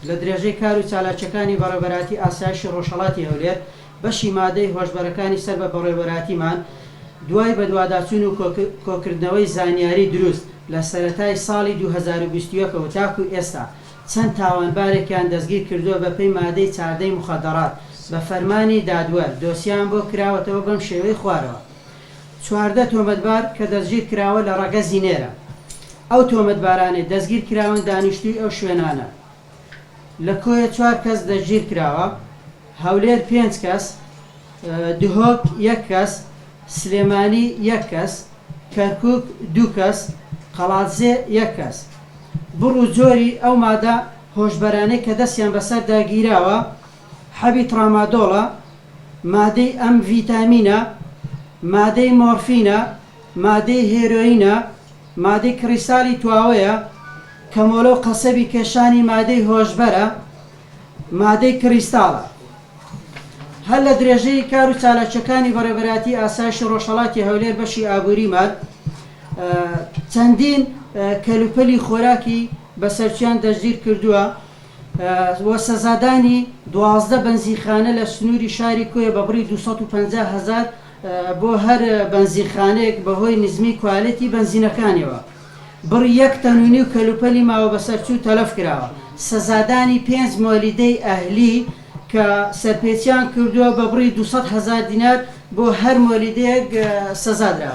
لە درێژەی کار و چالاکیەکانی بەڕێوەبەراتی ئاسایشی ڕۆژهەڵاتی هەولێر بەشی مادەی هۆشبەرەکانی سەر بە بەڕێوەبەراتیمان دوای بەدواداچوون و کۆکردنەوەی زانیاری دروست لە سەرەتای ساڵی 2021 تاکو ئێستا چەند تاوانبارێکیان دەستگیر کردووە بە پێی مادەی 14 مخدرات بە فەرمانی دادوەر دۆسییان بۆ کراوەتەوە بەم شێوەی خوارەوە. 14 تۆمەتبار کە دەستگیر کراوە لە ڕەگە زینێرە. ئەو تۆمەتبارانێ دەستگیر کراون دانیشتووی ئەو شوێنانە. لە کۆیە 4 کەس دەستگیر کراوە، هەولێر 5 کەس، دهۆک 1 کەس، سلێمانی 1 کەس، کەرکووک 2 کەس، قەڵاتزێ 1 کەس. بڕ و جۆری ئەو مادە هۆشبەرانەی کە دەستیان بەسەر داگیراوە حەبی ترامادۆڵە، مادەی ئەم ڤیتامینە، مادەی مۆرفینە، مادەی هێرۆینە، مادەی کریستالی تواوەیە، کەمۆلە و قەسەبی کێشانی مادەی هۆشبەرە، مادەی کریستاڵە. هەر لە درێژەی کار و چالاکیەکانی بەڕێوەبەراتی ئاسایشی ڕۆژهەڵاتی هەولێر بەشی ئابووریمان چەندین کەلوپەلی خۆراکی بەسەرچیان دەستگیر کردووە وە سەزادانی 12 بەنزیخانە لە سنووری شاری کۆیە بە بڕی 250,000 بۆ هەر بەنزیخانەیەک بەهۆی نزمی کوالەتی بەنزینەکانیەوە. بڕی 1 تەنونی و کەلوپەلی ماوە بەسەرچوو تەلەف کراوە. سەزادانی 5 مۆلیدەی ئەهلی کە سەرپێچیان کردووە بە بڕی 200,000 دینار بۆ هەر مۆلیدەیەک سەزادراوە.